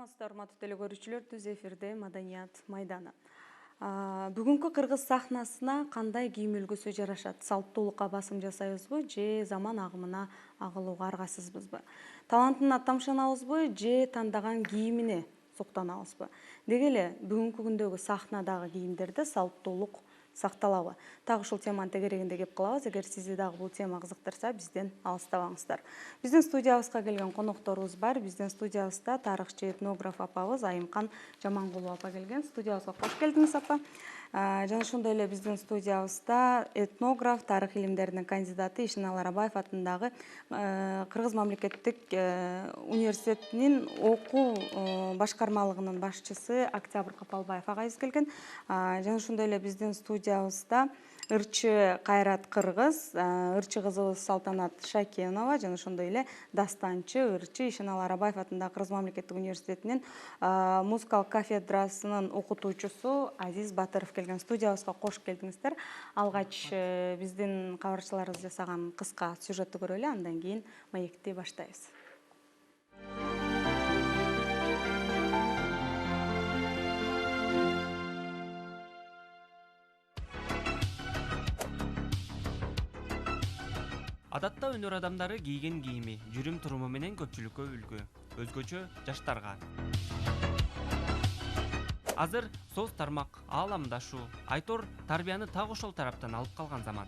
Саламатсыздар, урматтуу теле көрүүчүлөр, түз эфирде Маданият майданы. Бүгүнкү кыргыз сахнасына кандай кийим үлгүсү жарашат? Салттуулукка басым жасайбызбы же заман агымына агылууга аргасызбызбы? Талантына тамшанабызбы же тандаган кийимине суктанабызбы? Деги эле бүгүнкү күндөгү сахнадагы кийимдерде салттуулук сакталабы? Так ушул теманын тегерегинде кеп калабыз. Эгер сизди дагы бул тема кызыктырса, бизден алыстабаңыздар. Биздин студиябызга келген конокторубуз бар. Биздин студиябызда тарыхчы этнограф апабыз Айымкан Жамангулова апа келген. Студиябызга кош келдиңиз, апа. Жана ошондой эле биздин студиябызда этнограф, тарых илимдеринин кандидаты Ишеналы Арабаев атындагы Кыргыз мамлекеттик университетинин окуу башкармалыгынын башчысы Октябрь Капалбаев агайыбыз келген. Жана ошондой эле биздин студиябызда ырчы Кайрат Кыргыз, ырчы кызыбыз Салтанат Шакенова жана ошондой эле дастанчы, ырчы Ишеналы Арабаев атындагы Кыргыз мамлекеттик университетинин музыкалык кафедрасынын окутуучусу Азиз Батыров келген. Студиябызга кош келдиңиздер. Алгач биздин кабарчыларыбыз жасаган кыска сюжеттти көрөлү, андан кийин маекти баштайбыз. Адатта өнөр адамдары кийген кийими, жүрүм туруму менен көпчүлүккө үлгү, өзгөчө жаштарга. Азыр соц тармак ааламдашуу, айтор тарбияны так ошол тараптан алып калган заман.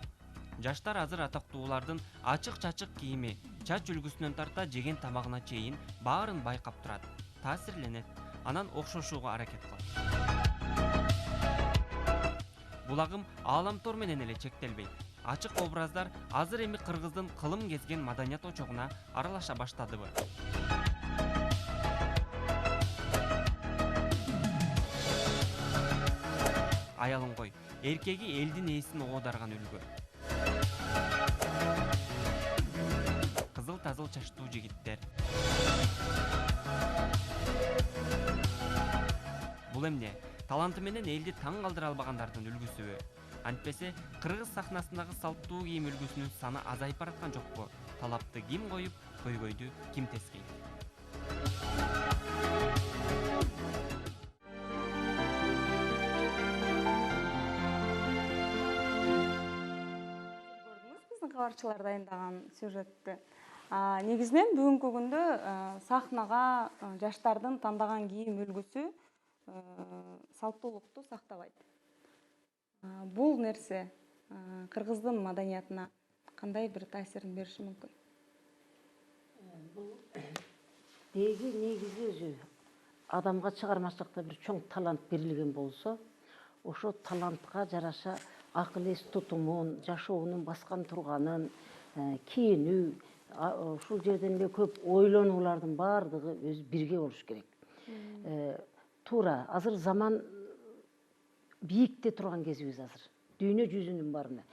Жаштар азыр атактуулардын ачык-чачык кийими, чач үлгүсүнөн тарта жеген тамагына чейин баарын байкап турат, таасирленет, анан окшошууга аракет кылат. Бул агым ааламтор менен эле чектелбейт. Ачык образдар азыр эми кыргыздын кылым кезген маданият очогуна аралаша баштадыбы? Аялын кой, эркеги элдин ээсин оодарган үлгү. Кызыл тазыл чачтуу жигиттер. Бул эмне? Таланты менен элди таң калтыра албагандардын үлгүсүбү? Антпесе кыргыз сахнасындагы салттуу кийим үлгүсүнүн саны азайып бараткан жокпу? Талапты ким коюп, көйгөйдү ким тескейт? Көрдүңүз биздин кабарчылар дайындаган сюжетти. Негизинен бүгүнкү күндө сахнага жаштардын тандаган кийим үлгүсү салттуулукту сактабайт. Бул нерсе кыргыздын маданиятына кандай бир таасирин бериши мүмкүн? Бул деги негизи өзү адамга чыгармачылыкта бир чоң талант берилген болсо, ошо талантка жараша акыл эс тутумун, жашоонун баскан турганын, кийинүү, ушул жерден эле көп ойлонуулардын баардыгы өзү бирге болуш керек. Туура, азыр заман бийикте турган кезибиз азыр. Дүйнө жүзүнүн баарына.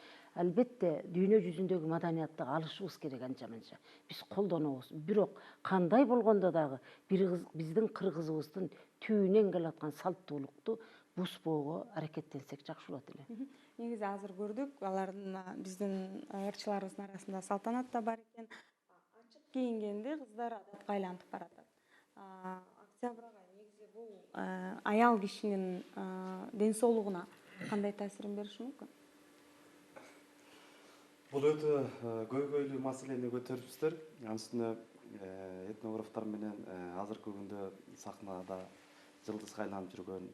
Албетте дүйнө жүзүндөгү маданиятты алышыбыз керек анча-мынча. Биз колдонобуз. Бирок кандай болгондо дагы биздин кыргызыбыздын түбүнөн келаткан салттуулукту бузбоого аракеттенсек жакшы болот эле. Негизи азыр көрдүк, алардын биздин ырчыларыбыздын арасында Салтанат да бар экен. Ачык кийингенде кыздар адатка айланып баратат. Октябрь агай, негизи бул аял кишинин ден соолугуна кандай таасирин бериши мүмкүн? Бул өтө көйгөйлүү маселени көтөрүпсүздөр. Анын этнографтар менен азыркы күндө сахнада жылдызга айланып жүргөн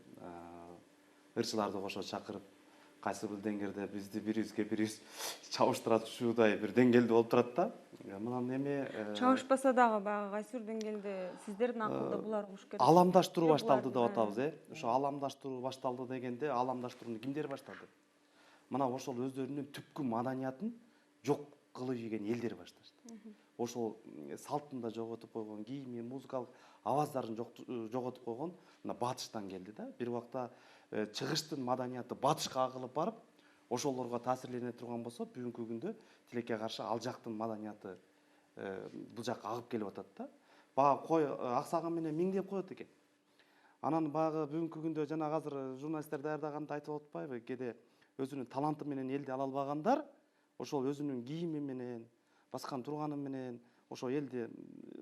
ырчыларды кошо чакырып, кайсы бир деңгээлде бизди бирибизге бирибиз чабыштыра түшүүдай бир деңгээлде болуп турат да. Мындан эми Чабышпаса дагы баягы кайсы бир деңгээлде сиздердин акылда булар угуш керек. Аламдаштыруу башталды деп атабыз, Ошо аламдаштыруу башталды дегенде, аламдаштырууну кимдер баштады? Мына ошол өздөрүнүн түпкү маданиятын жок кылып ийген элдер башташты. Ошол салтын да жоготуп койгон, кийими, музыкалык аваздарын жоготуп койгон мына батыштан келди да. Бир убакта чыгыштын маданияты батышка агылып барып, ошолорго таасирлене турган болсо, бүгүнкү күндө тилекке каршы ал жактын маданияты бул жакка агып келип атат да. Бага кой аксаган менен миңдеп коет экен. Анан баягы бүгүнкү күндө жана азыр журналисттер даярдаганда айтып атпайбы, кээде өзүнүн таланты менен элди ала албагандар ошол өзүнүн кийими менен, баскан турганы менен ошо элди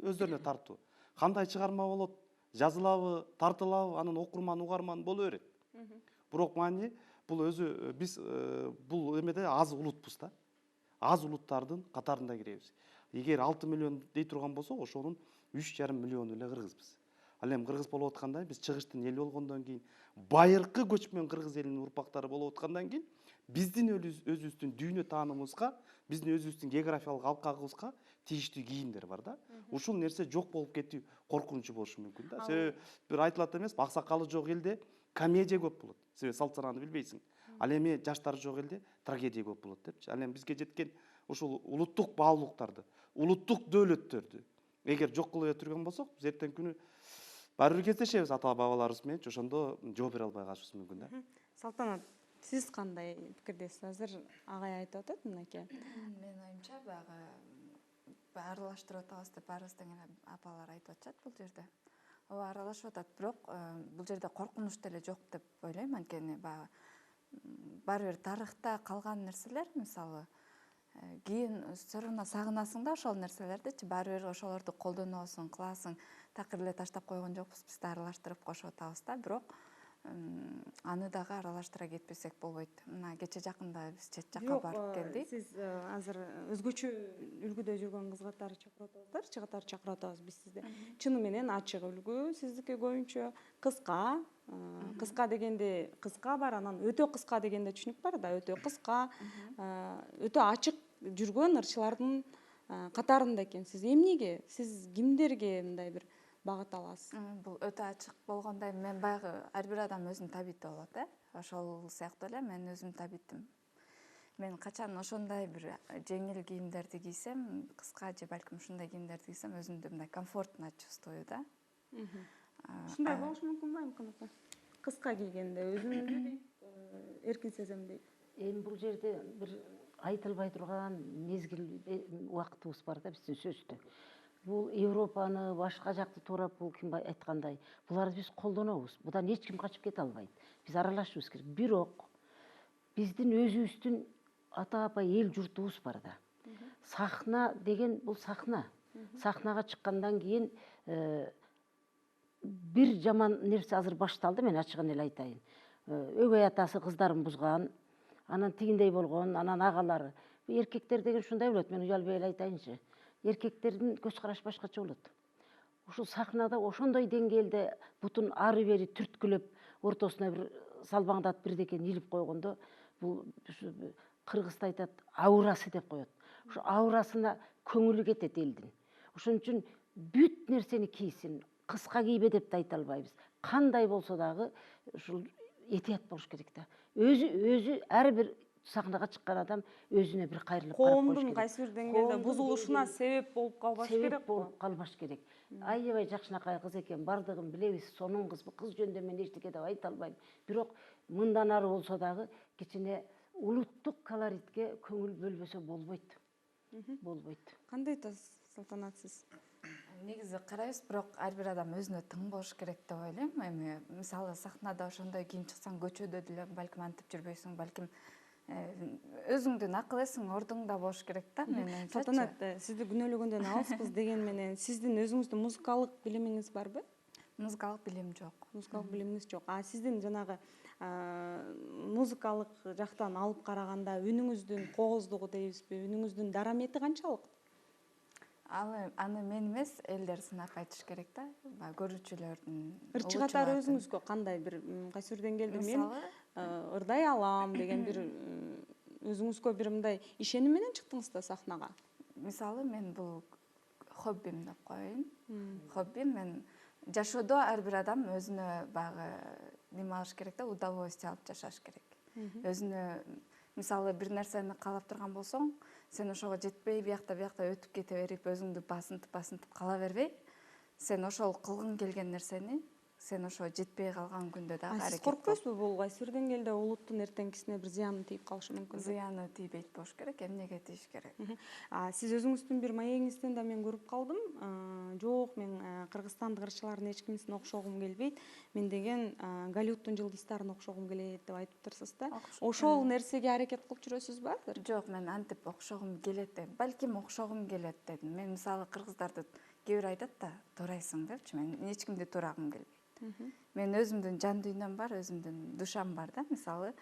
өздөрүнө тартуу. Кандай чыгарма болот? жазылабы, тартылабы, анан окурман, угарман боло берет. Бирок маани бул өзү биз бул эмеде аз улутпуз да. Аз улуттардын катарында киребиз. Эгер 6 миллион дей турган болсок, ошонун 3,5 миллиону эле кыргызбыз. Ал эми кыргыз болуп атканда биз чыгыштын эл болгондон кийин, байыркы көчмөн кыргыз элинин урпактары болуп аткандан кийин, биздин өзүбүздүн дүйнө таанымыбызга, биздин өзүбүздүн географиялык алкагыбызга тийиштүү кийимдер бар да. Ушул нерсе жок болуп кетүү коркунучу болушу мүмкүн да. Себеби бир айтылат эмеспи, аксакалы жок элде комедия көп болот. Себеби салт санааны билбейсиң. Ал эми жаштар жок элде трагедия көп болот депчи. Ал эми бизге жеткен ушул улуттук баалуулуктарды, улуттук дөөлөттөрдү эгер жок кыла турган болсок, биз эртеңки күнү баары бир кездешебиз ата бабаларыбыз менен, ошондо жооп бере албай калышыбыз мүмкүн да. Салтанат, сиз кандай пикирдесиз? Азыр агай айтып атат мынакей. Менин оюмча баягы аралаштырып атабыз деп баарыбыз тең эле апалар айтып атышат бул жерде. Ооба аралашып атат, бирок бул жерде коркунуч деле жок деп ойлойм. Анткени баягы баары бир тарыхта калган нерселер, мисалы кийин все равно сагынасың да ошол нерселердичи, баары бир ошолорду колдоносуң, кыласың. Такыр эле таштап койгон жокпуз, биз да аралаштырып кошуп атабыз да, бирок аны дагы аралаштыра кетпесек болбойт. Мына кече жакында биз чет жакка барып келдик. Сиз азыр өзгөчө үлгүдө жүргөн кыз катары чакырып атабыздар, чыгатары чакырып атабыз биз сизди. Чыны менен ачык үлгү, сиздики көбүнчө кыска. Кыска дегенде кыска бар, анан өтө кыска дегенде түшүнүк бар да, өтө кыска, өтө ачык жүргөн ырчылардын катарында экенсиз. Эмнеге? Сиз кимдерге мындай бир багыт аласыз? Бул өтө ачык болгондой, мен баягы ар бир адам өзүнүн табити болот, ошол сыяктуу эле мен өзүмдүн табитим. Мен качан ошондой бир жеңил кийимдерди кийсем, кыска же балким ушундай кийимдерди кийсем, өзүмдү мындай комфортно чувствую да. Ушундай болушу мүмкүнбү амкан апа? Кыска кийгенде өзүмдү дейт, эркин сезем дейт. Эми бул жерде бир айтылбай турган мезгил убактыбыз бар да биздин сөздө. Бул Европаны, башка жакты туурап, бул ким айткандай, буларды биз колдонобуз. Будан эч ким качып кете албайт. Биз аралашышыбыз керек. Бирок биздин өзүбүздүн ата апа эл журтубуз бар да. Сахна деген бул сахна. Сахнага чыккандан кийин бир жаман нерсе азыр башталды, мен ачыгын эле айтайын. Өгөй атасы кыздарын бузган, анан тигиндей болгон, анан агалары. Эркектер деген ушундай болот, мен уялбай эле айтайынчы. Эркектердин көз карашы башкача болот. Ушул сахнада ошондой деңгээлде бутун ары бери түрткүлөп, ортосуна бир салбаңдатып бирдекени илип койгондо, бул кыргызда айтат, аурасы деп коет. Ошо аурасына көңүлү кетет элдин. Ошон үчүн бүт нерсени кийсин, кыска кийбе деп да айта албайбыз. Кандай болсо дагы ушул этият болуш керек да. Өзү ар бир сахнага чыккан адам өзүнө бир кайрылып карап коюш керек. Коомдун кайсы бир деңгээлде бузулушуна себеп болуп калбаш керек. Себеп болуп калбаш керек. Аябай жакшынакай кыз экен, бардыгын билебиз, сонун кызбы, кыз жөнүндө мен эчтеке деп айта албайм. Бирок мындан ары болсо дагы кичине улуттук колоритке көңүл бөлбөсө болбойт. Болбойт. Кандай айтасыз, Салтанат, сиз? Негизи карайбыз, бирок ар бир адам өзүнө тың болуш керек деп ойлойм. Эми мисалы сахнада ошондой кийип чыксаң, көчөдө деле балким антип жүрбөйсүң, балким өзүңдүн акыл эсиң ордуңда болуш керек да, менин оюмча. Салтанат, сизди күнөөлөгөндөн алыспыз деген менен сиздин өзүңүздүн музыкалык билимиңиз барбы? Музыкалык билим жок. Музыкалык билимиңиз жок. Сиздин жанагы музыкалык жактан алып караганда үнүңүздүн кооздугу дейбизби, үнүңүздүн дарамети канчалык? Аны мен эмес, элдер сынап айтыш керек да, көрүүчүлөрдүн. Ырчы катары өзүңүзгө кандай бир кайсы бир деңгээлде мен ырдай алам деген бир өзүңүзгө бир мындай ишеним менен чыктыңыз да сахнага? Мисалы мен бул хоббим деп коеюн. Хоббим, мен жашоодо ар бир адам өзүнө баягы неме алыш керек да, удовольствие алып жашаш керек. Өзүнө мисалы бир нерсени каалап турган болсоң, сен ошого жетпей, биякта өтүп кете берип, өзүңдү басынтып кала бербей, сен ошол кылгың келген нерсени, сен ошо жетпей калган күндө дагы Сиз коркпойсузбу, бул кайсы бир деңгээлде улуттун эртеңкисине бир зыяны тийип калышы мүмкүн? Зыяны тийбейт болуш керек, эмнеге тийиш керек? Сиз өзүңүздүн бир маегиңизден да мен көрүп калдым. Жок, мен кыргызстандык ырчылардын эч кимисине окшогум келбейт. Мен деген Голливудтун жылдыздарына окшогум келет деп айтыптырсыз да. Ошол нерсеге аракет кылып жүрөсүзбү азыр? Жок, мен антип окшогум келет дедим. Балким окшогум келет дедим. Мен мисалы кыргыздарды кээ бир айтат да, турайсың депчи. Мен эч кимди турагым келбейт. Мен өзүмдүн жан дүйнөм бар, өзүмдүн душам бар да, мисалы.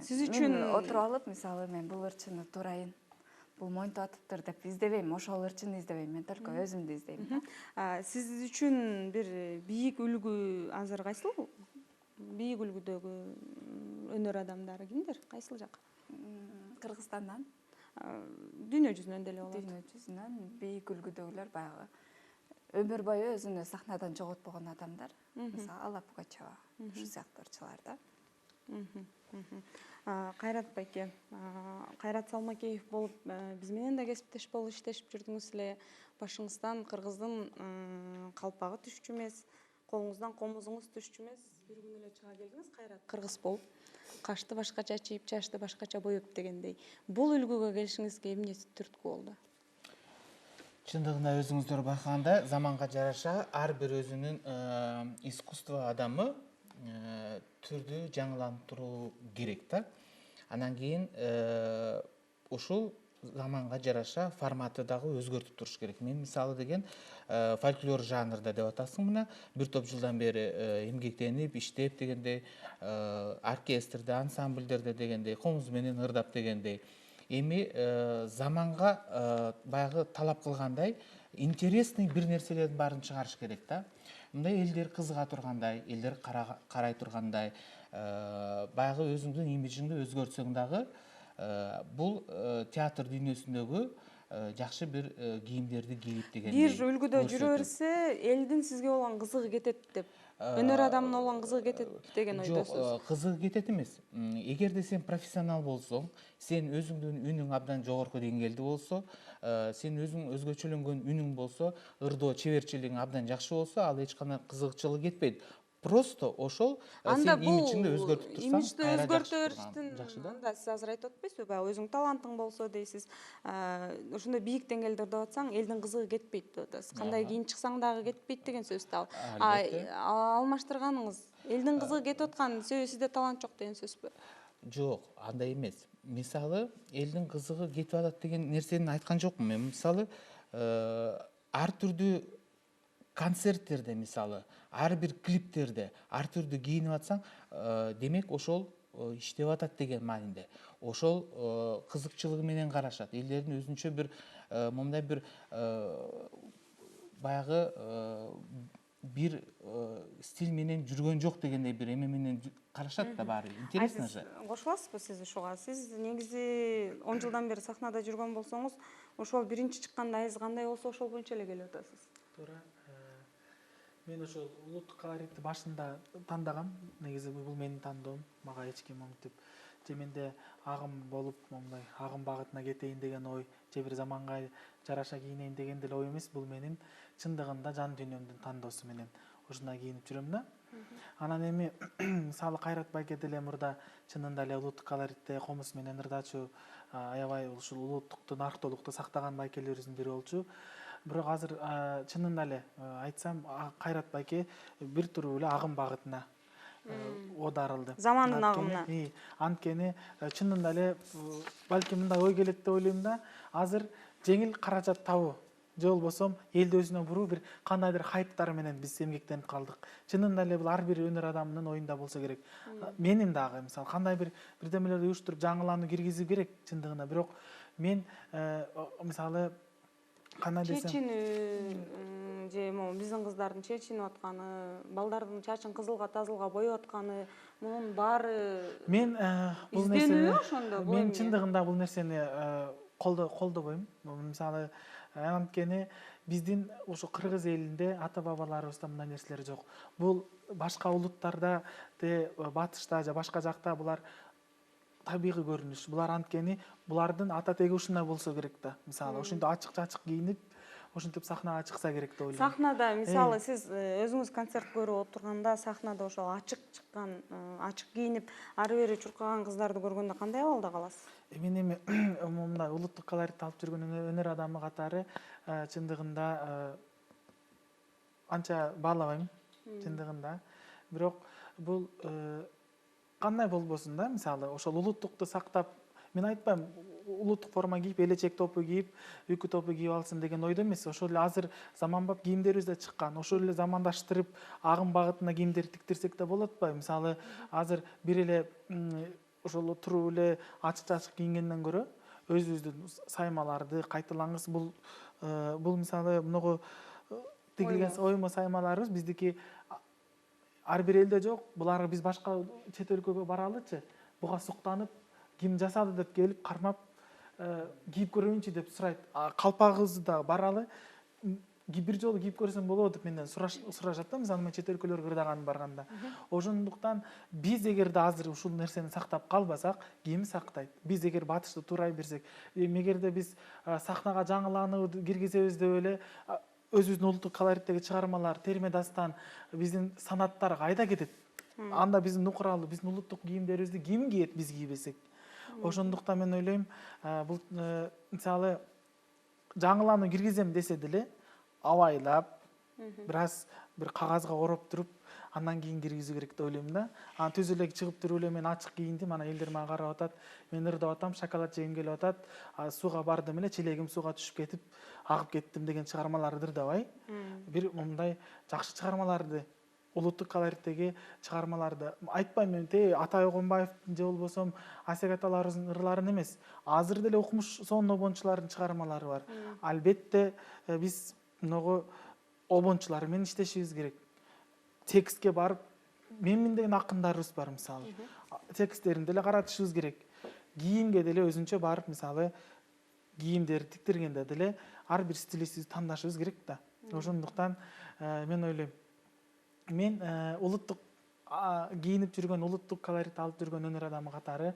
Сиз үчүн мен отуруп алып, мисалы мен бул ырчыны турайын, бул моинтип атыптыр деп издебейм, ошол ырчыны издебейм, мен только өзүмдү издейм да. Сиз үчүн бир бийик үлгү азыр кайсыл? Бийик үлгүдөгү өнөр адамдары кимдер? Кайсыл жак? Кыргызстандан, Дүйнө жүзүнөн деле болот. дүйнө жүзүнөн бийик үлгүдөгүлөр баягы өмүр бою өзүн сахнадан жоготпогон адамдар. Мисалы Алла Пугачева, ушу сыяктуу ырчылар да. Кайрат байке, Кайрат Салмакеев болуп, биз менен да кесиптеш болуп иштешип жүрдүңүз эле. Башыңыздан кыргыздын калпагы түшчү эмес, колуңуздан комузуңуз түшчү эмес. Бир күнү эле чыга келдиңиз Кайрат кыргыз болуп, кашты башкача чийип, чачты башкача боеп дегендей. Бул үлгүгө келишиңизге эмне түрткү болду? Чындыгында өзүңүздөр байкагандай, заманга жараша ар бир өзүнүн искусство адамы түрдү жаңылантыруу керек да. Анан кийин ушул заманга жараша форматы дагы өзгөртүп туруш керек. Мен мисалы деген фольклор жанрда деп атасың мына, бир топ жылдан бери эмгектенип, иштеп дегендей, оркестрде, ансамбльдерде дегендей, комуз менен ырдап дегендей. Эми заманга баягы талап кылгандай интересный бир нерселердин баарын чыгарыш керек да. Мындай элдер кызыга тургандай, элдер карай тургандай, баягы өзүңдүн имиджиңди өзгөртсөң дагы, бул театр дүйнөсүндөгү жакшы бир кийимдерди кийип дегендей. Бир үлгүдө жүрө берсе, элдин сизге болгон кызыгы кетет деп. Өнөр адамына болгон кызыгы кетет деген ойдосуз. Жок, кызыгы кетет эмес. Эгерде сен профессионал болсоң, сен өзүңдүн үнүң абдан жогорку деңгээлде болсо, сен өзүң өзгөчөлөнгөн үнүң болсо, ырдоо чеберчилигиң абдан жакшы болсо, ал эч кандай кызыкчылык кетпейт. Просто ошол сен имиджиңди өзгөртүп турсаң, имиджди кайра өзгөртө жакшы бериштин, жакшы да. анда сиз азыр айтып атпайсызбы, баягы өзүң талантың болсо дейсиз. Ошондой бийик деңгээлде ырдап атсаң, элдин кызыгы кетпейт деп атасыз. Кандай кийин чыксаң дагы кетпейт деген сөз да ал. Албетте. Алмаштырганыңыз, элдин кызыгы кетип аткан себеби сизде талант жок деген сөзбү? Жок, андай эмес. Мисалы, элдин кызыгы кетип атат деген нерсени айткан жокмун. Мен мисалы, ар түрдүү концерттерде, мисалы, ар бир клиптерде ар түрдүү кийинип атсаң, демек ошол иштеп атат деген маанинде. Ошол кызыкчылыгы менен карашат. Элдердин өзүнчө бир момундай бир баягы бир стиль менен жүргөн жок дегендей бир эме менен карашат да баары. Интересно же. Кошуласызбы сиз ушуга? Сиз негизи 10 жылдан бери сахнада жүргөн болсоңуз, ошол биринчи чыкканда айыз кандай болсо, ошол боюнча эле келип атасыз. Туура. Мен ошол улуттук колоритти башында тандагам. Негизи бул менин тандоом. Мага эч ким монтип же менде агым болуп, мондай агым багытына кетейин деген ой, же бир заманга жараша кийинейин деген деле ой эмес. Бул менин чындыгында жан дүйнөмдүн тандоосу менен ушундай кийинип жүрөм да. Анан эми мисалы Кайрат байке деле мурда чынында эле улуттук колоритте комуз менен ырдачу, аябай ушул улуттукту, нарктуулукту сактаган байкелерибиздин бири болчу. Бирок азыр чынында эле айтсам, Кайрат байке бир туруп эле агым багытына оодарылды. Замандын агымына. Анткени чынында эле балким мындай ой келет деп ойлойм да, азыр жеңил каражат табуу же болбосо элди өзүнө буруу бир кандайдыр хайптар менен биз эмгектенип калдык. Чынында эле бул ар бир өнөр адамынын оюнда болсо керек. Менин дагы мисалы кандай бир бирдемелерди уюштуруп жаңылануу киргизүү керек чындыгында. Бирок мен мисалы кандай десем, Чечинүү же могу биздин кыздардын чечинип атканы, балдардын чачын кызылга тазылга боеп атканы, мунун баары мен бул изденүү нерсени ошондо. мен чындыгында бул нерсени колдобойм. Мисалы анткени биздин ошо кыргыз элинде ата бабаларыбызда мындай нерселер жок. Бул башка улуттарда же батышта же башка жакта булар табигый көрүнүш. Булар анткени булардын ата теги ушундай болсо керек да. Мисалы ошентип ачык-чачык кийинип, ошентип сахнага чыкса керек деп ойлойм. Сахнада мисалы сиз өзүңүз концерт көрүп отурганда сахнада ошол ачык чыккан, ачык кийинип, ары бери чуркаган кыздарды көргөндө кандай абалда каласыз? Мен эми мындай улуттук колоритти алып жүргөн өнөр адамы катары чындыгында анча баалабайм чындыгында. Бирок бул кандай болбосун да, мисалы ошол улуттукту сактап мен айтпайм улуттук форма кийип элечек топу кийип үкү топу кийип алсын деген ойдо эмес. Ошол эле азыр заманбап кийимдерибиз да чыккан. Ошол эле замандаштырып агым багытына кийимдерди тиктирсек да болот атпайбы? Мисалы азыр бир эле ошол туруп эле ачык чачык кийингенден көрө өзүбүздүн саймаларды кайталаңыз. Бул мисалы многу тигилген оймо саймаларыбыз биздики ар бир элде жок. Булар биз башка чет өлкөгө баралычы, буга суктанып, ким жасады деп келип кармап, кийип көрөйүнчү деп сурайт. Калпагыбызды да баралы, бир жолу кийип көрсөм болобу деп менден сурашат да, мисалы мен чет өлкөлөргө ырдаган барганда. Ошондуктан биз эгерде азыр ушул нерсени сактап калбасак, ким сактайт? Биз эгер батышты туурай берсек, эгерде биз сахнага жаңыланууду киргизебиз деп эле өзүбүздүн улуттук колориттеги чыгармалар, терме дастан, биздин санаттар кайда кетет? Анда биздин нукуралуу, биздин улуттук кийимдерибизди ким кийет биз кийбесек? Ошондуктан мен ойлойм, бул мисалы жаңылануу киргизем десе деле абайлап, бир аз бир кагазга ороп туруп, андан кийин киргизүү керек деп ойлойм да. Түз эле чыгып туруп эле мен ачык кийиндим, ана элдер мага карап атат, мен ырдап атам, шоколад жегим келип атат, сууга бардым эле, челегим сууга түшүп кетип, агып кеттим деген чыгармаларды ырдабай, бир мындай жакшы чыгармаларды, улуттук колориттеги чыгармаларды айтпайм мен Атай Огонбаевдин же болбосо Асек аталарыбыздын ырларын эмес. Азыр деле окумуш сонун обончулардын чыгармалары бар. Албетте биз многу обончулар менен иштешибиз керек. Текстке барып, мен деген акындарыбыз бар мисалы. Тексттерин деле каратышыбыз керек. Кийимге деле өзүнчө барып, мисалы, кийимдерди тиктиргенде деле ар бир стилистти тандашыбыз керек да. Ошондуктан мен ойлойм, мен улуттук кийинип жүргөн, улуттук колорит алып жүргөн өнөр адамы катары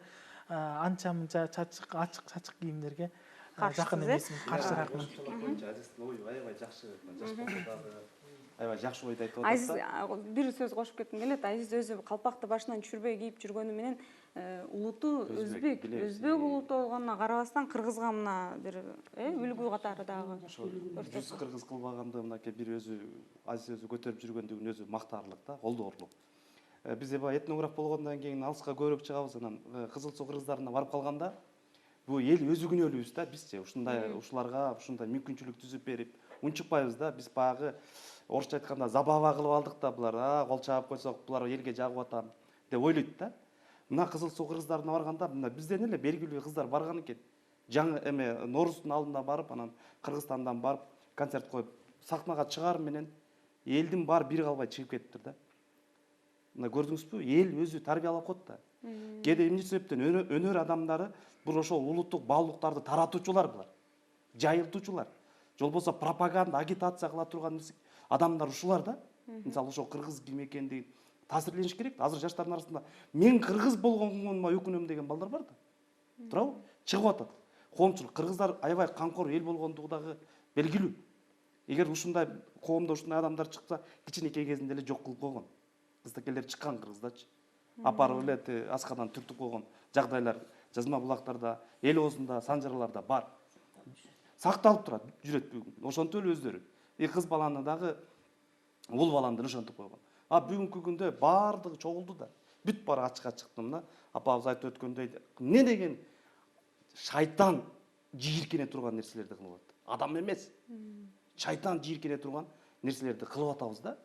анча мынча ачык чачык кийимдерге жакын эмесмин, каршыракмын. Азиздин ою аябай жакшы, аябай жакшы ойду айтып Азиз, атат да. бир сөз кошуп кетким келет. Азиз өзү калпакты башынан түшүрбөй кийип жүргөнү менен улуту өзбек улуту болгонуна карабастан кыргызга мына бир үлгү катары дагы. Жүз кыргыз кылбаганды мынакей бир өзү Азиз өзү көтөрүп жүргөндүгүн өзү мактаарлык да, колдоорлук. Биз эбай этнограф болгондон кийин алыска көбүрөөк чыгабыз, анан Кызыл Суу кыргыздарына барып калганда бул эл өзү күнөөлүүбүз да, бизчи ушуларга ушундай мүмкүнчүлүк түзүп берип унчукпайбыз да. Биз баягы орусча айтканда забава кылып алдык да, булар кол чаап койсок булар элге жагып атам деп ойлойт да. Мына Кызыл Суу кыргыздарына барганда мына бизден эле белгилүү кыздар барган экен. Жаңы Норуздун алдына барып, анан Кыргызстандан барып концерт коюп, сахнага чыгар менен элдин баары бир калбай чыгып кетиптир да. Мына көрдүңүзбү? Эл өзү тарбиялап коет да. Кээде эмне себептен өнөр адамдары бул ошол улуттук баалуулуктарды таратуучулар булар. Жайылтуучулар. Же болбосо пропаганда, агитация кыла турган адамдар ушулар да. Мисалы ошол кыргыз ким экендиги таасирлениш керек. Азыр жаштардын арасында мен кыргыз болгонума өкүнөм деген балдар бар да. Туурабы? Чыгып атат. Коомчулук кыргыздар аябай камкор эл болгондугу дагы белгилүү. Эгер ушундай коомдо ушундай адамдар чыкса, кичинекей кезинде эле жок кылып койгон. Кыздыкелер чыккан Кыргыздачы. Апарып эле аскадан түртүп койгон жагдайлар Жазма Булактарда, Эл Оозунда, Санжарларда бар. Сакталып турат, жүрөт бүгүн. Ошонтип эле өздөрү. Кыз баланы дагы уул баланы ошентип койгон. Бүгүнкү күндө баардыгы чогулду да. Бүт баары ачыкка чыкты мына. Апабыз айтып өткөндөй, эмне деген шайтан жийиркене турган нерселерди кылып атат. Адам эмес. Шайтан жийиркене турган нерселерди кылып атабыз да.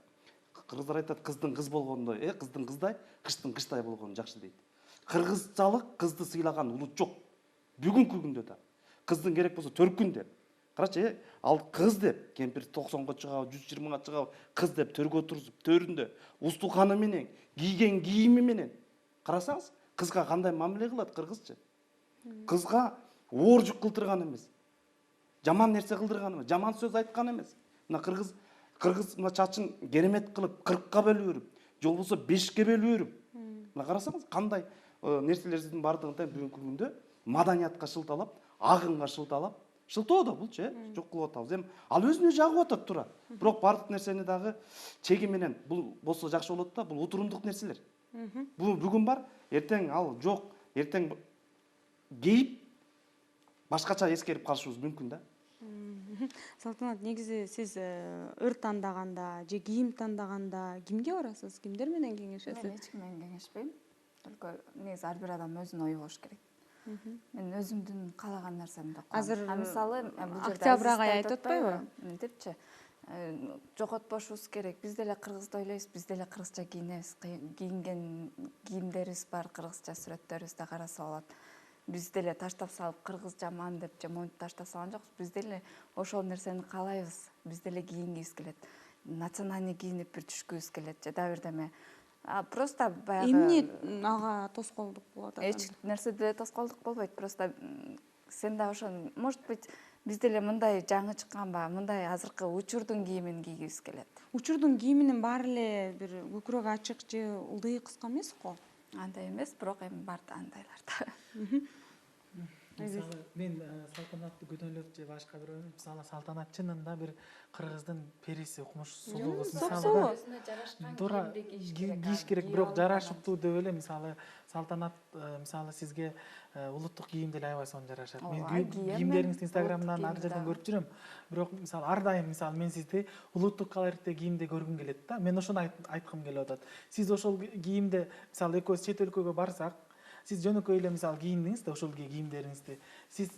Кыргыздар айтат, кыздын кыз болгондой, кыздын кыздай, кыштын кыштай болгону жакшы дейт. Кыргызчалык кызды сыйлаган улут жок. Бүгүнкү күндө да. Кыздын керек болсо төркүн деп. Карачы, ал кыз деп, кемпир 90го чыгабы, 120га чыгабы, кыз деп төргө отурузуп, төрүндө устуканы менен, кийген кийими менен. Карасаңыз, кызга кандай мамиле кылат кыргызчы? Кызга ооржук кылдырган эмес. Жаман нерсе кылдырган эмес, жаман сөз айткан эмес. Мына кыргыз мына чачын керемет кылып 40ка бөлүп өрүп, же болбосо 5ке бөлүп өрүп. Мына карасаңыз, кандай нерселердин бардыгында бүгүнкү күндө маданиятка шылталап, агымга шылталап, шылтоодо булчу, жок кылып атабыз. Ал өзүнө жагып атат тура. Бирок бардык нерсени дагы чеги менен бул болсо жакшы болот да, бул утурумдук нерселер. Бул бүгүн бар, эртең ал жок, эртең кейип башкача эскерип калышыбыз мүмкүн да. Салтанат, негизи сиз ыр тандаганда же кийим тандаганда кимге барасыз? Кимдер менен кеңешесиз? Мен эч ким менен кеңешпейм. Только негизи ар бир адам өзүнүн ою болуш керек. Мен өзүмдүн каалаган нерсемди кылам. Азыр мисалы бул жерде Октябрь Азиз агай айтып айтып атпайбы? Мынтипчи, жоготпошубуз керек. Биз деле кыргызды ойлойбуз, биз деле кыргызча кийинебиз. Кийинген кийимдерибиз бар, кыргызча сүрөттөрүбүздү караса болот. Биз деле таштап салып кыргыз жаман деп же монтип таштап салган жокпуз. Биз деле ошол нерсени каалайбыз. Биз деле кийингибиз келет. Национальный кийинип бир түшкүбүз келет же дагы бирдеме. Просто баягы эмне ага тоскоолдук болуп атат? эч нерседе тоскоолдук болбойт. Просто сен да ошо, может быть, биз деле мындай жаңы чыкканба, мындай азыркы учурдун кийимин кийгибиз келет. Учурдун кийиминин баары эле бир көкүрөк ачык же ылдый кыска эмес го? Андай эмес, бирок эми бар да андайлар да. Мисалы мен салтанатты күнөөлөп же башка бирөө мисалы салтанат чынында бир кыргыздын периси, укмуш сулуу кыз мисалы Өзүнө жарашкан туура кийиш керек, бирок жарашыктуу деп эле мисалы салтанат мисалы сизге улуттук кийим деле аябай сонун жарашат. Мен Ооба, кийем кийимдериңизди мен инстаграмдан улуттук ар жерден кийимди көрүп жүрөм. Бирок мисалы ар дайым мисалы мен сизди улуттук колоритте кийимде көргүм келет да. Мен ошону айткым келип атат. Сиз ошол кийимде мисалы экөөбүз чет өлкөгө барсак, сиз жөнөкөй эле мисалы кийиндиңиз да ошол кийимдериңизди. Сиз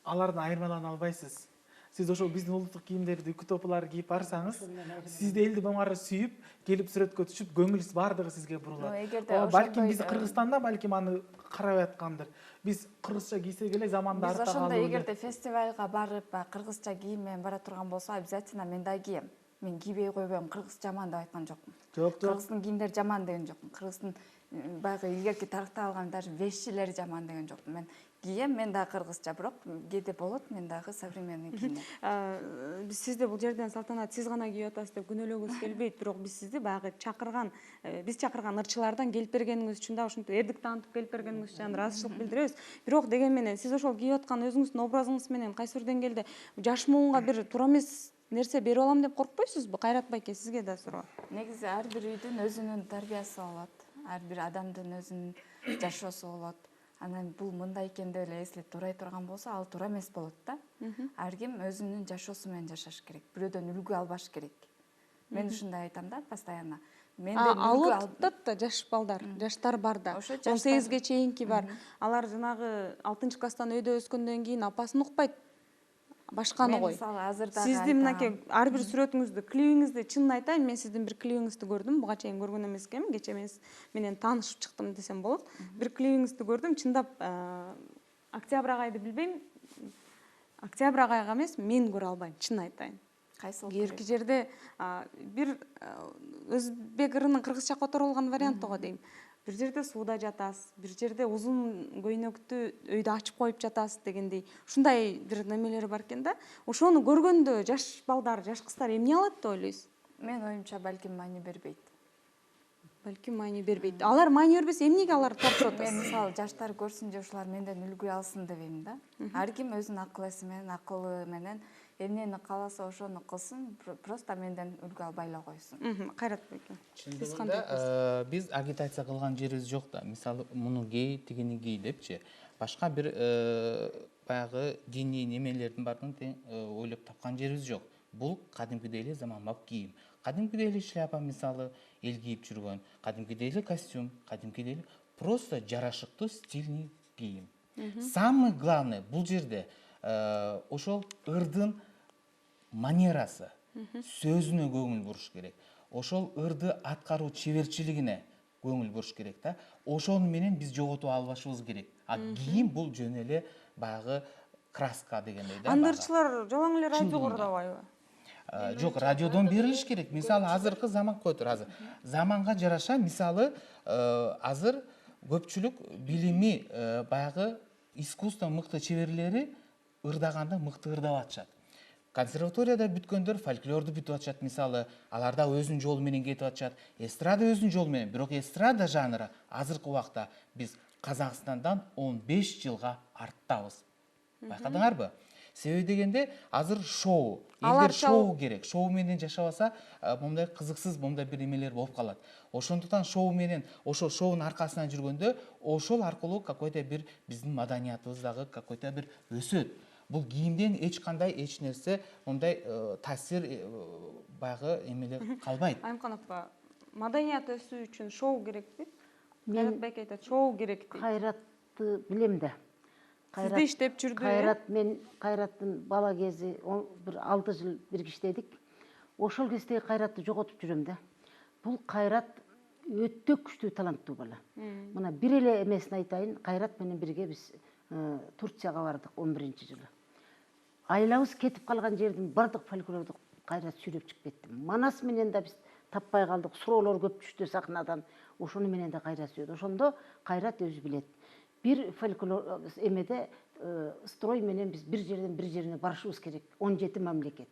алардан айырмалана албайсыз. Сиз ошол биздин улуттук кийимдерди үкү топуларды кийип барсаңыз, сизди элди баңары сүйүп, келип сүрөткө түшүп, көңүл баардыгы сизге бурулат. Балким биз Кыргызстанда балким аны карабай аткандыр. Биз кыргызча кийсек эле заманда Биз артта ошондо калып эле. эгерде фестивалга барып, кыргызча кийим менен бара турган болсо, обязательно мен да кием. Мен кийбей койбойм, кыргыз жаман деп айткан жокмун. Жок, Кыргыздын кийимдери жаман деген жокмун. Кыргыздын баягы илгерки тарыхта алган даже вещилери жаман деген жокмун. Мен кийем, мен да кыргызча, бирок кээде болот, мен дагы современный кийинем. Биз сизди бул жерден салтанат сиз гана кийип атасыз деп күнөөлөгүбүз келбейт, бирок биз сизди баягы чакырган, биз чакырган ырчылардан келип бергениңиз үчүн да ушинтип эрдик таанытып келип бергениңиз үчүн ыраазычылык билдиребиз. Бирок дегени менен сиз ошол кийип аткан өзүңүздүн образыңыз менен кайсы бир деңгээлде жаш муунга бир туура эмес нерсе берип алам деп коркпойсузбу? Кайрат байке, сизге да суроо. Негизи ар бир үйдүн өзүнүн тарбиясы болот. Ар бир адамдын өзүнүн жашоосу болот. Анан бул мындай экен деп эле эслеп турай турган болсо, ал туура эмес болот да. Ар ким өзүнүн жашоосу менен жашаш керек. Бирөөдөн үлгү албаш керек. Мен ушундай айтам да постоянно. Менден үлгү Алып атат да жаш балдар, жаштар бар да. Ошо 18ге чейинки бар. Алар жанагы 6-класстан өйдө өскөндөн кийин апасын укпайт. Башканы мен кой. мисалы азыр дагы Сизди мынакей ар бир сүрөтүңүздү, клибиңизди чынын айтайын, мен сиздин бир клибиңизди көрдүм. Буга чейин көргөн эмес экенмин. Кечээ менен таанышып чыктым десем болот. Бир клибиңизди көрдүм. Чындап Октябрь агайды билбейм. Октябрь агайга эмес, мен көрө албайм, чын айтайын. кайсыл Кээки жерде бир өзбек ырынын кыргызча которулган варианты го дейм. Бир жерде сууда жатасыз, бир жерде узун көйнөктү өйдө ачып коюп жатасыз дегендей. Ушундай бир немелери бар экен да. Ошону көргөндө жаш балдар, жаш кыздар эмне алат деп ойлойсуз? Мен оюмча балким маани бербейт. Балким маани бербейт. Алар маани бербесе эмнеге алар тартып Мен атасыз? мисалы жаштар көрсүн же ушулар менден үлгү алсын дебейм да. Ар ким өзүнүн акыл эси менен, акылы менен эмнени кааласа ошону кылсын, просто менден үлгү албай эле койсун. Кайрат байке. Чындыгында биз агитация кылган жерибиз жок да. Мисалы муну кий, тигини кий депчи. Башка бир баягы диний немелердин баардыгын тең ойлоп тапкан жерибиз жок. Бул кадимкидей эле заманбап кийим. Кадимкидей эле шляпа мисалы эл кийип жүргөн, кадимкидей эле костюм, кадимкидей эле просто жарашыктуу стильный кийим. Самый главный бул жерде ошол ырдын манерасы, сөзүнө көңүл буруш керек. Ошол ырды аткаруу чеберчилигине көңүл буруш керек да. Ошону менен биз жоготуп албашыбыз керек. А кийим бул жөн эле баягы краска дегендей да. Андырчылар жалаң эле радио кордобайбы? Жок, радиодон берилиш керек. Мисалы азыркы заман койтур азыр. Заманга жараша мисалы азыр көпчүлүк билими баягы искусство мыкты чеберлери ырдаганда мыкты ырдап атышат. Консерваторияда бүткөндөр фольклорду бүтүп атышат мисалы, аларда өзүнүн жолу менен кетип атышат. Эстрада өзүнүн жолу менен, бирок эстрада жанры азыркы убакта биз Казакстандан 15 жылга арттабыз. Байкадыңарбы? Себеби дегенде азыр шоу, элдер шоу керек. Шоу менен жашабаса, момундай кызыксыз, момундай бир эмелер болуп калат. Ошондуктан шоу менен, ошол шоунун аркасынан жүргөндө, ошол аркылуу какой-то бир биздин маданиятыбыз дагы какой-то бир өсөт. Бул кийимден эч кандай эч нерсе момундай таасир баягы эмеле калбайт. Айымкан апа, маданият өсүү үчүн шоу керекпи? Кайрат байке айтат, шоу керек дейт. Кайратты билем да. Сизде иштеп жүрдү, Кайраттын бала кези бир 6 жыл бирге иштедик. Ошол кездеги Кайратты жоготуп жүрөм да. Бул Кайрат өтө күчтүү таланттуу бала. Мына бир эле эмесин айтайын, Кайрат менен бирге биз Турцияга бардык 11-жылы. Айлабыз кетип калган жердин бардык фольклорду Кайрат сүйлөп чыгып кетти. Манас менен да биз таппай калдык, суроолор көп түштү сахнадан. Ошону менен да Кайрат сүйлөдү. Ошондо Кайрат өзү билет. Бир фольклор эмеде строй менен биз бир жерден бир жерине барышыбыз керек. 17 мамлекет.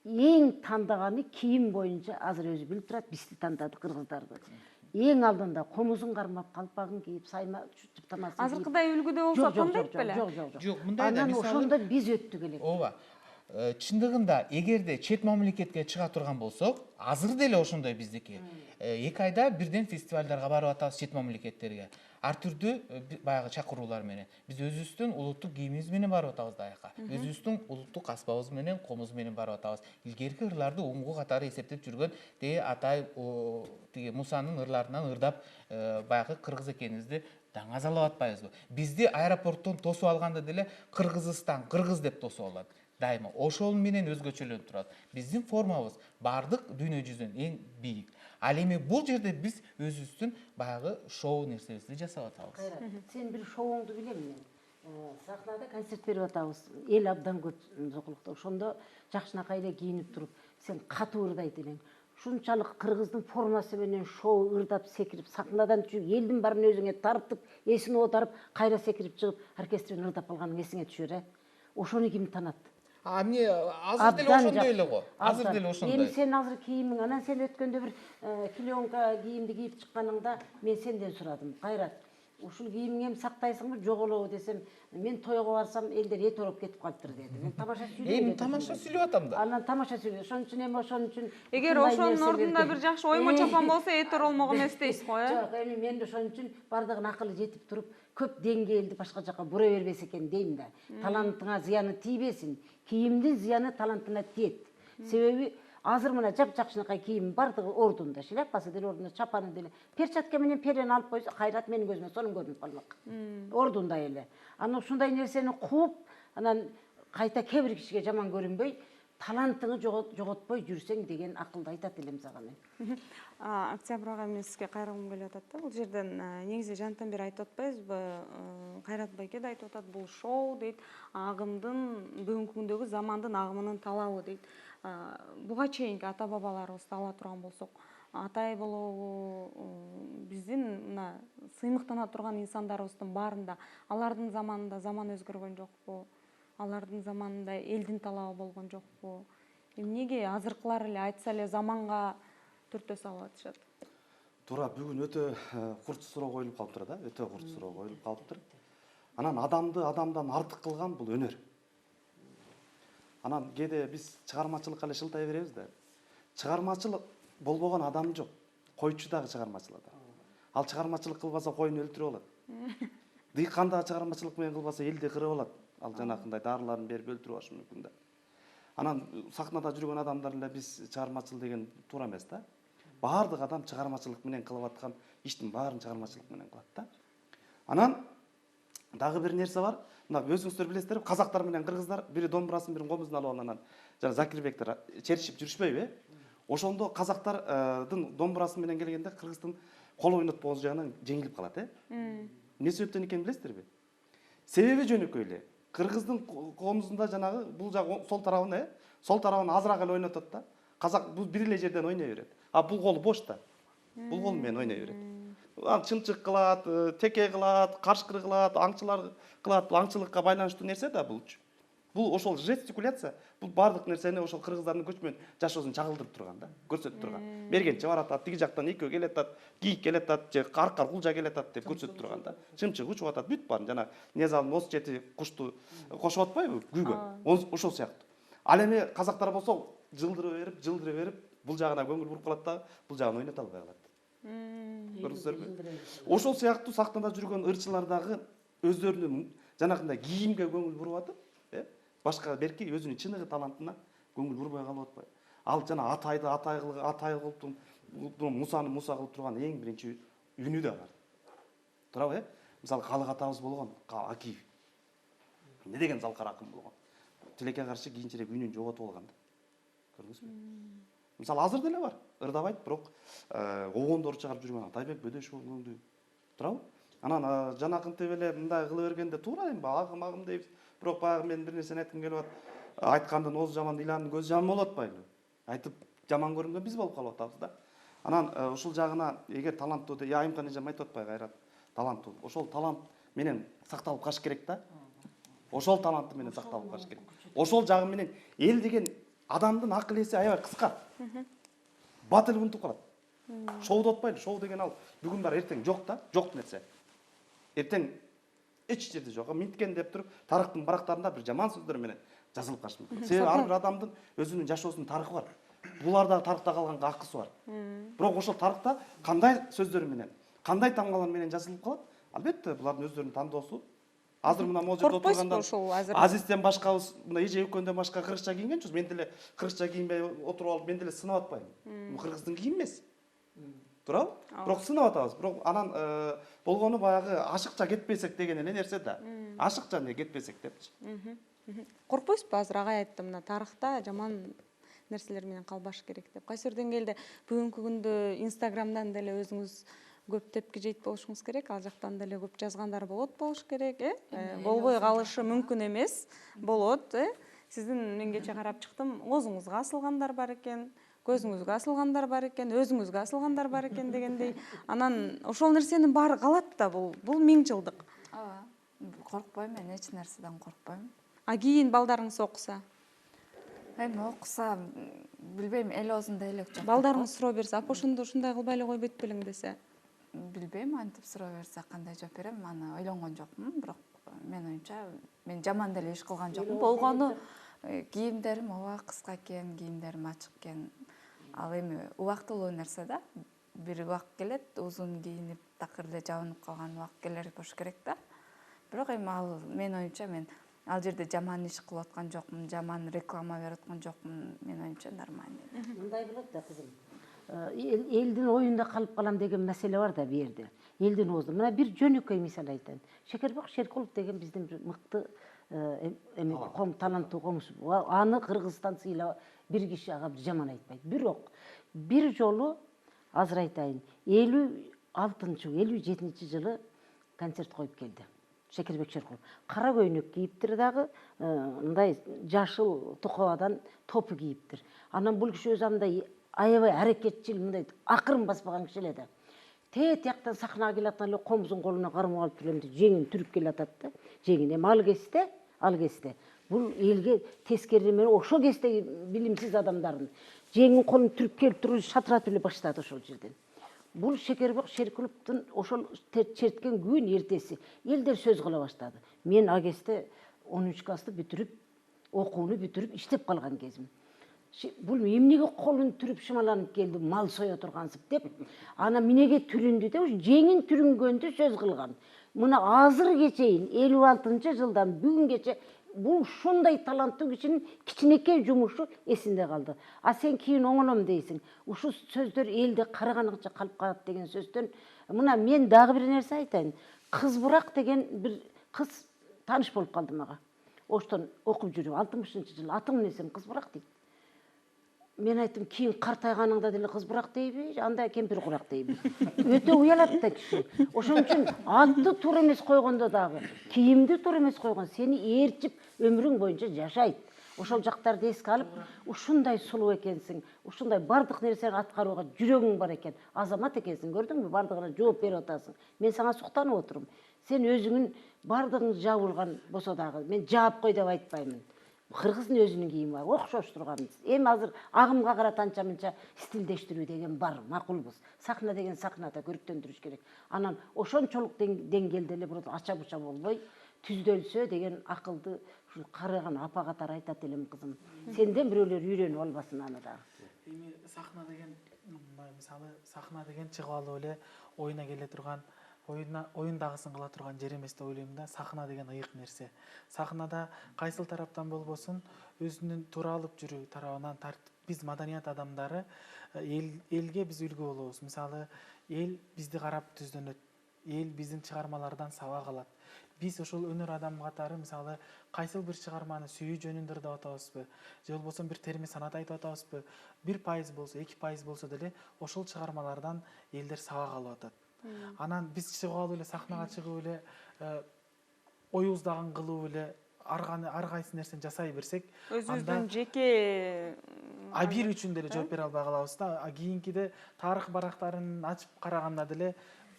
Эң тандаганы кийим боюнча азыр өзү билип турат, бизди тандады, кыргыздарды. Эң алдында комузун кармап, калпагын кийип, сайма тамасы кийип. Азыркыдай үлгүдө болсо тандайт беле? Жок, мындай да, Анан мисалы ошондо биз өттүк элек. ооба. Чындыгында эгерде чет мамлекетке чыга турган болсок, азыр деле ошондой биздики. 2 айда бирден фестивалдарга барып атабыз чет мамлекеттерге. Ар түрдүү баягы чакыруулар менен. Биз өзүбүздүн улуттук кийимибиз менен барып атабыз даяка. Өзүбүздүн улуттук аспабыбыз менен, комуз менен барып атабыз. Илгерки ырларды умгу катары эсептеп жүргөн деги атай тиги Мусанын ырларынан ырдап баягы кыргыз экенибизди даңазалап атпайбызбы? Бизди аэропорттон тосуп алганда деле Кыргызстан, кыргыз деп тосуп алат. Дайыма ошол менен өзгөчөлөнүп турат. Биздин формабыз бардык дүйнө жүзүнөн эң бийик. Ал эми бул жерде биз өзүбүздүн баягы шоу нерсебизди жасап атабыз. Кайрат, сен бир шоуңду билем мен. Сахнада концерт берип атабыз. Эл абдан көп жокулукта. Ошондо жакшынакай эле кийинип туруп, сен катуу ырдайт элең. Ушунчалык кыргыздын формасы менен шоу ырдап секирип, сахнадан түшүп, элдин баарын өзүңө тартып, эсин оодарып, кайра секирип чыгып, оркестр менен ырдап калганың эсиңе түшөр, Ошону ким танат? Эмне азыр деле ошондой эле го. Азыр деле ошондой. Эми сен азыр кийимиң, анан сен өткөндө бир клеенка кийимди кийип чыкканыңда мен сенден сурадым. Кайрат, ушул кийимиңи эми сактайсыңбы, жок элеби десем, мен тойго барсам элдер эт ороп кетип калыптыр деди. Мен тамаша сүйлөйм. Эми тамаша сүйлөп атам да. Анан тамаша сүйлөй. Ошон үчүн Эгер ошонун ордунда бир жакшы оймо чапан болсо эт оролмок эмес дейсиз го, Жок, эми мен ошон үчүн бардыгын акылы жетип туруп, көп деңгээлди башка жака бура бербес экен дейм да. Талантыңа зыяны тийбесин. Кийимдин зыяны талантына тиет. Себеби азыр мына жакшынакай кийим бардыгы ордунда, шляпасы деле ордунда, чапаны деле. Перчатка менен перени алып койсо, Кайрат менин көзүмө сонун көрүнүп калмак. Ордунда эле. Анан ушундай нерсени кууп, анан кайта кээ бир кишиге жаман көрүнбөй, талантыңы жоготпой жүрсең деген акылды айтат элем сага мен. Октябрь ага, мен сизге кайрылгым келип атат да. Бул жерден негизи жантан бери айтып атпайбызбы? Кайрат байке да айтып атат, бул шоу дейт, агымдын бүгүнкү күндөгү замандын агымынын талабы дейт. Буга чейинки ата бабаларыбызды ала турган болсок, атай болобу, биздин мына сыймыктана турган инсандарыбыздын баарында, алардын заманында заман өзгөргөн жокпу? Алардын заманында элдин талабы болгон жокпу? Эмнеге азыркылар эле айтса эле заманга түртө салып атышат? Туура, бүгүн өтө курч суроо коюлуп калыптыр да, өтө курч суроо коюлуп калыптыр. Анан адамды адамдан артык кылган бул өнөр. Анан кээде биз чыгармачылыкка эле шылтай беребиз да. Чыгармачыл болбогон адам жок. Койчу дагы чыгармачыл адам. Ал чыгармачылык кылбаса коюн өлтүрүп алат. Дыйкан дагы чыгармачылык менен кылбаса элди кырып алат. Ал жанакындай дарыларын берип өлтүрүп алышы мүмкүн да. Анан сахнада жүргөн адамдар эле биз чыгармачыл деген туура эмес да. Баардык адам чыгармачылык менен кылып аткан иштин баарын чыгармачылык менен кылат да. Анан дагы бир нерсе бар. Мына өзүңүздөр билесиздер, казактар менен кыргыздар бири домбурасын, бири комузун алып анан жана Закирбектер черишип жүрүшпөйбү? Ошондо казактардын домбурасы менен келгенде кыргыздын кол ойнотпогон жагынан жеңилип калат, эмне себептен экенин билесиздерби? Себеби жөнөкөй эле. Кыргыздын комузунда жанагы бул жак сол тарабын азыраак эле ойнотот да. Казак бул бир эле жерден ойной берет. А бул колу бош да. Бул кол менен ойной берет. Чымчык кылат, теке кылат, каршкыр кылат, аңчылар кылат. Бул аңчылыкка байланыштуу нерсе да булчу. Бул ошол жестикуляция, бул бардык нерсени ошол кыргыздардын көчмөн жашоосун чагылдырып турган да, көрсөтүп турган. Мергенче баратат, тиги жактан экөө келатат, кийик келатат, же аркар кулжа келатат деп көрсөтүп турган да. Чымчык учуп атат, бүт баарын жана Незалдын ос чети кушту кошуп атпайбы күйгө? Ошол сыяктуу. Ал эми казактар болсо жылдыра берип, бул жагына көңүл буруп калат да, бул жагын ойното албай калат. Көрдүңүздөр? Ошол сыяктуу сахнада жүргөн ырчылар дагы өздөрүнүн жанакындай кийимге көңүл буруп атып, башка берки өзүнүн чыныгы талантына көңүл бурбай калып атпайбы? Ал жана атайды атай кылып, Мусаны Муса кылып турган эң биринчи үнү да бар. Туурабы? Мисалы Калык атабыз болгон, Акиев. эмне деген залкар акын болгон. Тилекке каршы кийинчерээк үйүнөн жоготуп алган да. Көрдүңүзбү? Мисалы азыр деле бар. Ырдабайт, бирок огондорду чыгарып жүргөн Атайбек Бөдөшов болгондуу туурабы? Анан жанакынтип эле мындай кыла бергенде туура эми агым дейбиз. Бирок баягы мен бир нерсени айткым келип атат. Айткандын ооз жаман, иланын көзү жаман болуп атпайбы? Айтып жаман көрүнгөн биз болуп калып атабыз да. Анан ушул жагына эгер таланттуу Айымкан эжем айтып атпайбы кайрат? Таланттуу. Ошол талант менен сакталып калыш керек да. Ошол таланты менен сакталып калыш керек. Ошол жагы менен эл деген адамдын акыл эси аябай кыска. Батыл унутуп калат. Шоуду отпайлы. Шоу деген ал бүгүн бар, эртең жок да, жок нерсе. Эртең эч жерде жок. Мintкен деп туруп, тарыхтын барактарында бир жаман сөздөр менен жазылып калышы мүмкүн. Себеби ар бир адамдын өзүнүн жашоосунун тарыхы бар. Буларда тарыхта калганга акысы бар. Бирок ошол тарыхта кандай сөздөр менен, кандай тамгалар менен жазылып калат? Албетте, булардын өздөрүнүн тандоосу. Азыр мына могул жерде отурганда Азизден башкабыз мына эже экөөндөн башка кыргызча кийинген жок. Мен деле кыргызча кийинбей отуруп алып, мен деле сынап атпайм. Бул кыргыздын кийими эмес. Туурабы? Бирок сынап атабыз. Бирок анан болгону баягы ашыкча кетпесек деген эле нерсе да. Ашыкча эмне кетпесек депчи. Коркпойсузбу? Азыр агай айтты, мына тарыхта жаман нерселер менен калбаш керек деп. Кайсы бир деңгээлде бүгүнкү күндө Инстаграмдан деле өзүңүз көп тепки жейт болушуңуз керек, ал жактан деле көп жазгандар болот болуш керек, болбой калышы мүмкүн эмес, болот, Сиздин мен кече карап чыктым, оозуңузга асылгандар бар экен, көзүңүзгө асылгандар бар экен, өзүңүзгө асылгандар бар экен дегендей. Анан ошол нерсенин баары калат да, бул 1000 жылдык. Ооба. Коркпойм, мен эч нерседен коркпойм. А кийин балдарыңыз окуса? Эми окуса, билбейм, эл оозунда элек жок. Балдарыңыз суроо берсе, апа ошондо ушундай кылбай эле койбойт белең десе? Билбейм, антип суроо берсе кандай жооп берем, аны ойлонгон жокмун, бирок мен оюмча мен жаман деле иш кылган жокмун. Болгону кийимдерим ооба кыска экен, кийимдерим ачык экен. Ал эми убактылуу нерсе да. Бир убакыт келет, узун кийинип, такыр эле жабынып калган убакыт келер болуш керек да. Бирок эми ал мен оюмча мен ал жерде жаман иш кылып аткан жокмун, жаман реклама берип аткан жокмун. Мен оюмча нормально. Мындай болот да кызым. Элдин оюнда калып калам деген маселе бар да бу жерде. Элдин оозунда. Мына бир жөнөкөй мисал айтайын. Шекербек Шеркулов деген биздин бир мыкты таланттуу коңшу. Аны Кыргызстан сыйлап бир киши ага жаман айтпайт. Бирок бир жолу азыр айтайын, 56-57 жылы концерт коюп келди. Шекербек Шеркулов. Кара көйнөк кийиптир дагы, мындай жашыл тукабадан топу кийиптир. Анан бул киши өзү андай аябай аракетчил, мындай акырын баспаган киши эле да. Тияктан сахнага келаткан эле комузун колуна кармап алып жүргөндө жеңин түрүп келатат да. Жеңин эми ал кезде бул элге тескери менен ошо кездеги билимсиз адамдардын жеңин колун түрүп келип туруп шатыратып эле баштады ошол жерден. Бул Шекербек Шеркуловдун ошол черткен күн эртеси элдер сөз кыла баштады. Мен ал кезде 10 классты бүтүрүп, окууну бүтүрүп иштеп калган кезим. Бул эмнеге колун түрүп шымаланып келди, мал сое тургансып деп, ана минеге түрүндү деп, жеңин түрүнгөндү сөз кылган. Мына азыркы чейин 56-жылдан бүгүнгече бул ушундай таланттуу кишинин кичинекей жумушу эсинде калды. А сен кийин оңолом дейсиң. Ушул сөздөр элде караганыкча калып калат деген сөздөн. Мына мен дагы бир нерсе айтайын. Кызбурак деген бир кыз тааныш болуп калды мага. Оштон окуп жүрүп 60-жылы атың эмне Кызбурак дейт. Мен айттым, кийин картайганыңда деле Кызбурак дейби, анда кемпир курак дейби. Өтө уялат да киши. Ошон үчүн атты туура эмес койгондо дагы, кийимди туура эмес койгон, сени ээрчип өмүрүң боюнча жашайт. Ошол жактарды эске алып, ушундай сулуу экенсиң, ушундай бардык нерсени аткарууга жүрөгүң бар экен, азамат экенсиң, көрдүңбү? Бардыгына жооп берип атасың. Мен сага суктанып отурум. Сен өзүңүн бардыгың жабылган болсо дагы, мен жаап кой деп айтпаймын. Кыргыздын өзүнүн кийими бар, окшоштурганбыз. Эми азыр агымга карата анча-мынча стилдештирүү деген бар, макулбуз. Сахна деген сахнада көрүктөндүрүш керек. Анан ошончолук деңгээлде эле бирок ача-буча болбой, түздөлсө деген акылды ушул карыган апа катары айтат элем, кызым. Сенден бирөөлөр үйрөнүп албасын аны дагы. Эми сахна деген, мисалы сахна деген чыгып алып эле оюна келе турган, оюндагысын кыла турган жер эмес деп ойлойм да. Сахна деген ыйык нерсе. Сахнада кайсыл тараптан болбосун өзүнүн туура алып жүрүү тарабынан биз маданият адамдары элге биз үлгү болобуз. Мисалы эл бизди карап түздөнөт. эл биздин чыгармалардан сабак алат. Биз ошол өнөр адам катары мисалы кайсыл бир чыгарманы сүйүү жөнүндө деп атабызбы, же болбосо бир терме санат айтып атабызбы, 1% болсо, 2% болсо деле ошол чыгармалардан элдер сабак алып атат. Анан биз чыгып алып эле сахнага чыгып эле оюбуздагын кылып эле ар кайсы нерсени жасай берсек, өзүбүздүн жеке бир үчүн деле жооп бере албай калабыз да. Кийинкиде тарых барактарын ачып караганда деле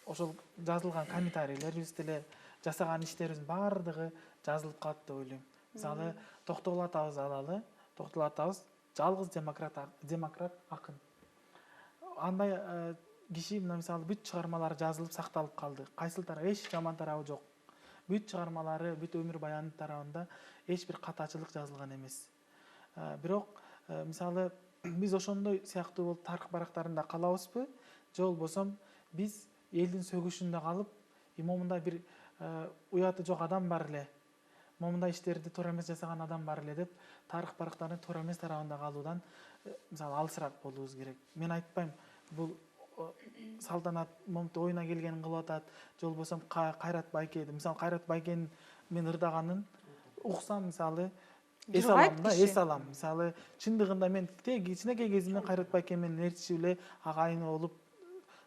ошол жазылган комментарийлерибиз деле жасаган иштерибиздин баардыгы жазылып калат деп ойлойм. Мисалы Токтогул атабыз алалы. Токтогул атабыз жалгыз демократ акын. Андай киши мына мисалы бүт чыгармалары жазылып сакталып калды. Кайсыл тарап эч жаман тарабы жок. Бүт чыгармалары, бүт өмүр баяны тарабында эч бир катачылык жазылган эмес. Бирок мисалы биз ошондой сыяктуу болуп тарых барактарында калабызбы, же болбосо биз элдин сөгүшүндө калып, момундай бир уяты жок адам бар эле, момундай иштерди туура эмес жасаган адам бар эле деп тарых барактарынын туура эмес тарабында калуудан мисалы алысыраак болуубуз керек. Мен айтпайм бул Салтанат момунтип оюна келгенин кылып атат, же болбосо Кайрат Байке. Мисалы Кайрат Байкенин мен ырдаганын уксам мисалы эс алам да, эс алам. Мисалы чындыгында мен кичинекей кезимден Кайрат Байке менен ээрчишип эле агайын болуп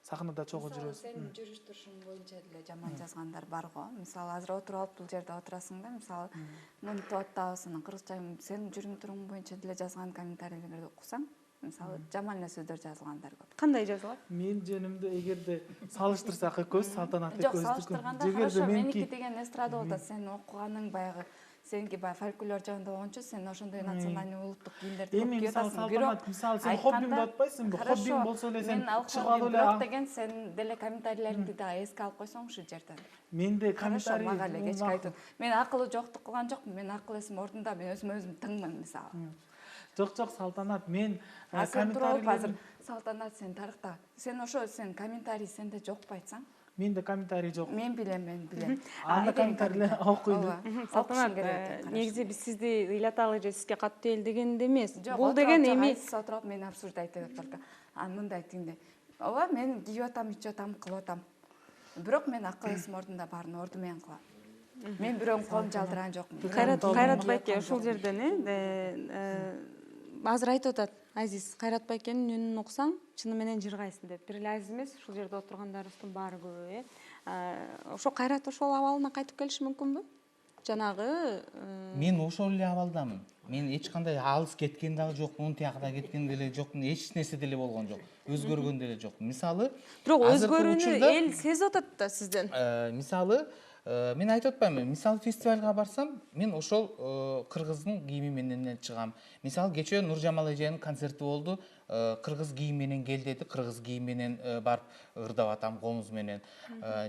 сахнада чогуу жүрөбүз. Сенин жүрүш турушуң боюнча деле жаман жазгандар бар го. Мисалы азыр отуруп алып бул жерде отурасың да, мисалы монитип атабыз, анан кыргызча сенин жүрүм туруң боюнча деле жазган комментарийлерди уксаң, мисалы жаман эле сөздөр жазылгандар көп. кандай жазылат? Мен жөнүмдө эгерде салыштырсак экөөбүз Салтанат Жок, экөөбүздү салыштырганда хорошо, меники деген эстрада болуп атат. Сен окуганың баягы сеники баягы фольклор жагында болгончу сен ошондой национальный улуттук кийимдерди эми кийип мисалы атасың. Салтанат, мисалы сен хоббиңди атпайсыңбы? Хоббиң болсо эле сен чыгып алып эле бирок деген сен деле комментарийлериңди дагы эске алып койсоң ушул жерден. менде Хорошо, комментарий мага эле кечке айтып. Мен акылы жоктук кылган жокмун. Мен акыл эсим ордунда, мен өзүм тыңмын мисалы. Жок Салтанат, мен Сен туруп азыр комментарийлерим Салтанат сен тарыхта. Сен ошо сен комментарий сенде жокпу айтсаң? менде комментарий жок. Мен билем. Анда комментарийлер окуйду. Салтанат, негизи биз сизди ыйлаталы же сизге катуу эл дегенде эмес. Бул Бул деген эми сиз отуруп мен абсурд айтып атып только. Мындай тиңде. Ооба, мен кийип атам, ичип атам, кылып атам. Бирок мен акыл эсим ордунда баарын орду менен кылам. Мен бирөөнүн колун жалдырган жокмун. Кайрат Байке ушул жерден азыр айтып атат Азиз, Кайрат Байкенин үнүн уксаң чыны менен жыргайсың деп. Бир эле Азиз эмес, ушул жерде отургандарыбыздын баары көбү, ошо Кайрат ошол абалына кайтып келиши мүмкүнбү? Жанагы мен ошол эле абалдамын. Мен эч кандай алыс кеткен дагы жокмун, тиякта кеткен деле жокмун, эч нерсе деле болгон жок. Өзгөргөн деле жок. Мисалы, бирок өзгөрүүнү эл сезип атат да сизден. Мисалы, мен айтып атпаймынбы, мисалы фестивалга барсам, мен ошол кыргыздын кийими менен чыгам. Мисалы кечээ Нуржамал эженин концерти болду. Кыргыз кийим менен кел деди, кыргыз кийим менен барып ырдап атам комуз менен.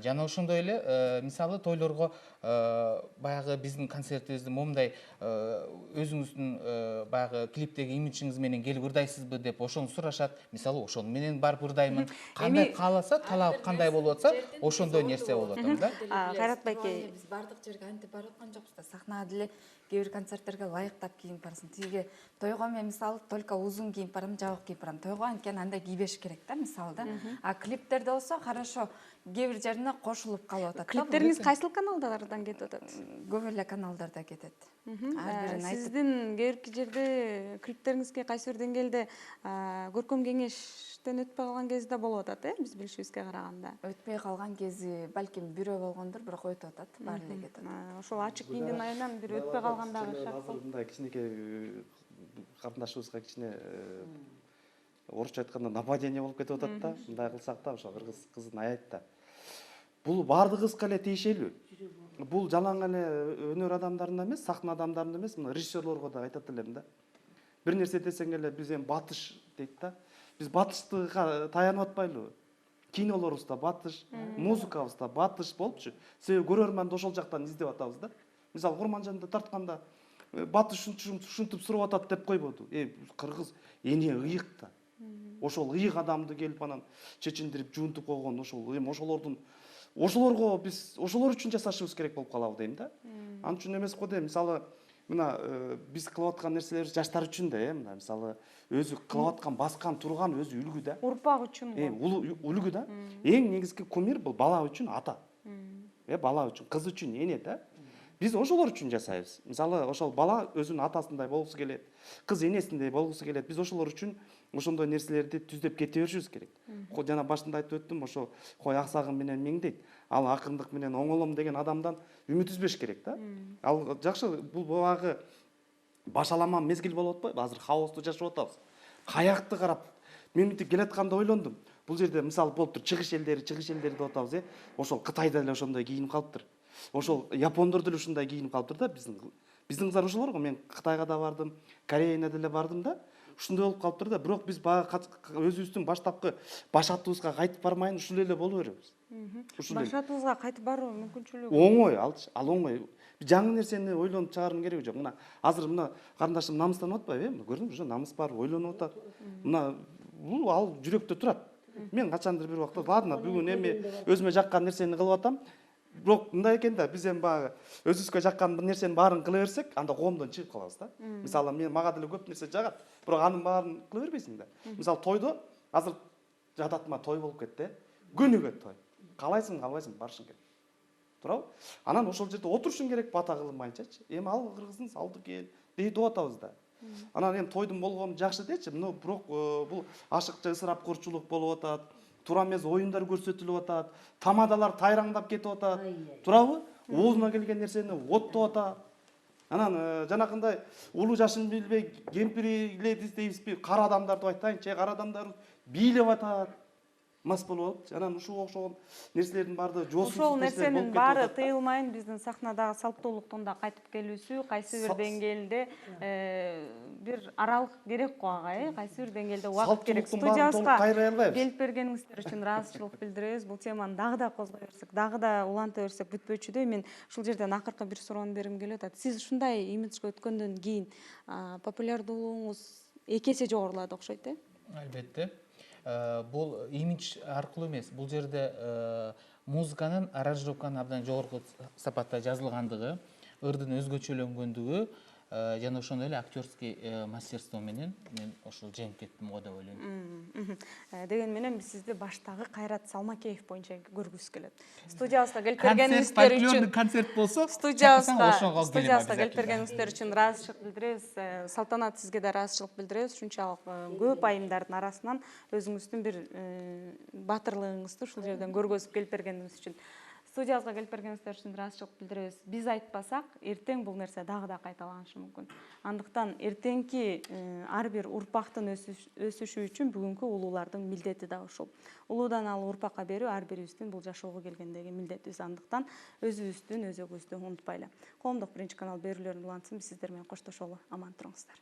Жана ошондой эле мисалы тойлорго баягы биздин концертибизди момундай өзүңүздүн баягы клиптеги имиджиңиз менен келип ырдайсызбы деп ошону сурашат. Мисалы ошону менен барып ырдаймын. Кандай кааласа, талабы кандай болуп атса, ошондой нерсе болуп атам да. Кайрат Байке, Биз бардык жерге антип барып аткан жокпуз да. Сахнага деле кээ бир концерттерге ылайыктап кийинип барасың. Тиге тойго мен мисалы только узун кийип барам, жабык кийип барам. Тойго анткени андай кийбеш керек да, мисалы да. Клиптерде болсо хорошо, кээ бир жерине кошулуп калып атат. клиптериңиз кайсыл каналдардан кетип атат? Көп эле каналдарда кетет. Сиздин кээ бирки жерде клиптериңизге кайсы бир деңгээлде көркөм кеңештен өтпөй калган кези да болуп атат, биз билишибизге караганда. Өтпөй калган кези балким бирөө болгондур, бирок өтүп атат, баары эле кетет. Ошол ачык кийимдин айынан бир өтпөй калгандагы шарт азыр мындай кичинекей карындашыбызга кичине орусча айтканда нападение болуп кетип атат да. Мындай кылсак да, ошо кыргыз кызын аябайт да. Бул баардыгыбызга эле тиешелүү. Бул жалаң эле өнөр адамдарына эмес, сахна адамдарына эмес, мына режиссерлорго да айтат элем да. Бир нерсе десең эле биз эми батыш дейт да. Биз батыштыкка таянып атпайлыбы? Кинолорубузда батыш, музыкабызда батыш болупчу. Себеби көрөрманды ошол жактан издеп атабыз да. Мисалы Курманжанды тартканда батыш ушинтип сурап атат деп койбоду. Кыргыз эне ыйык да. Ошол ыйык адамды келип анан чечиндирип жуунтуп койгон ошол эми ошолорго биз ошолор үчүн жасашыбыз керек болуп калабы дейм да. Ал үчүн эмес го дейм. Мисалы мына биз кылып аткан нерселерибиз жаштар үчүн да, мына мисалы өзү кылып аткан, баскан турган өзү үлгү да. Урпак үчүн го. Үлгү да. Эң негизги кумир бул бала үчүн ата. Бала үчүн, кыз үчүн эне да. Биз ошолор үчүн жасайбыз. Мисалы ошол бала өзүнүн атасындай болгусу келет, кыз энесиндей болгусу келет. Биз ошолор үчүн ошондой нерселерди түздөп кете беришибиз керек. Жана башында айтып өттүм, ошо кой аксагым менен меңдейт. Ал акындык менен оңолом деген адамдан үмүт үзбеш керек да. Ал жакшы, бул багы башалама мезгил болуп атпайбы? Азыр хаосту жашап атабыз. Каякты карап, мен мынтип келатканда ойлондум. Бул жерде мисалы болуп тур, чыгыш элдери деп атабыз, ошол Кытайда эле ошондой кийинип калыптыр. Ошол япондор деле ушундай кийинип калыптыр да, биздин кыздар ошолор го. Мен Кытайга да бардым, Кореяга деле бардым да. Ушундай болуп калыптыр да, бирок биз баягы өзүбүздүн баштапкы баш атыбызга кайтып бармайын, ушул эле боло беребиз. Баш атыбызга кайтып баруу мүмкүнчүлүгү Оңой, ал оңой. Жаңы нерсени ойлонуп чыгаруунун кереги жок. Мына азыр мына карындашым намыстанып атпайбы? Мына көрдүңүз, уже намыс бар, ойлонуп атат. Мына бул ал жүрөктө турат. Мен качандыр бир убакта, ладно, бүгүн эми өзүмө жаккан нерсени кылып атам. Бирок мындай экен да, биз эми баягы өзүбүзгө жаккан бир нерсенин баарын кыла берсек, анда коомдон чыгып калабыз да. Мисалы мага деле көп нерсе жагат, бирок анын баарын кыла бербейсиң да. Мисалы тойдо азыр жататыма той болуп кетти. Күнүгө той. Каалайсың, барышың керек. Туурабы? Анан ошол жерде отурушуң керек бата кылынбайынчачы. Эми ал кыргыздын салты экен дейт атабыз да. Анан эми тойдун болгону жакшы дечи, но бирок бул ашыкча ысырапкорчулук болуп атат. Туура эмес оюндар көрсөтүлүп атат. Тамадалар тайраңдап кетип атат. Туурабы? Оозуна келген нерсени оттоп атат. Анан жанакындай улуу жашын билбей кемпирлерди дейбизби, кара адамдарды айтайынчы, кара адамдар бийлеп атат. Мас болуп атат. Анан ушуга окшогон нерселердин баардыгы жосунсуз ошол нерселер болуп нерсенин кетип баары атат. тыйылмайын, биздин сахнадагы салттуулуктун да кайтып келүүсү кайсы бир деңгээлде бир аралык керек го ага, кайсы бир деңгээлде убакыт керек. Студиябызга келип бергениңиздер үчүн ыраазычылык билдиребиз. Бул теманы дагы да козгой берсек, дагы да уланта берсек бүтпөчүдөй. Мен ушул жерден акыркы бир суроону бергим келип атат. Сиз ушундай имиджге өткөндөн кийин популярдуулугуңуз 2 эсе жогорулады окшойт, Албетте. Бул имидж аркылуу эмес, бул жерде музыканын аранжировканын абдан жогорку сапатта жазылгандыгы, ырдын өзгөчөлөнгөндүгү жана ошондой эле актерский мастерство менен мен ошол жеңип кеттим го деп ойлойм. Деген менен биз сизди баштагы Кайрат Салмакеев боюнча көргүбүз келет. Студиябызга келип бергениңиздер үчүн концерт болсо, студиябызга келип бергениңиздер үчүн ыраазычылык билдиребиз. Салтанат, сизге да ыраазычылык билдиребиз. Ушунчалык көп айымдардын арасынан өзүңүздүн бир батырлыгыңызды ушул жерден көргөзүп келип бергениңиз үчүн. Студиябызга келип бергениңиздер үчүн ыраазычылык билдиребиз. Биз айтпасак, эртең бул нерсе дагы да кайталанышы мүмкүн. Андыктан эртеңки ар бир урпактын өсүшү үчүн бүгүнкү улуулардын милдети да ушул. Улуудан ал урпакка берүү ар бирибиздин бул жашоого келгендеги милдетибиз. Андыктан өзүбүздүн өзөгүбүздү унутпайлы. Коомдук биринчи канал берүүлөрүн улантсын, биз сиздер менен коштошолу. Аман туруңуздар.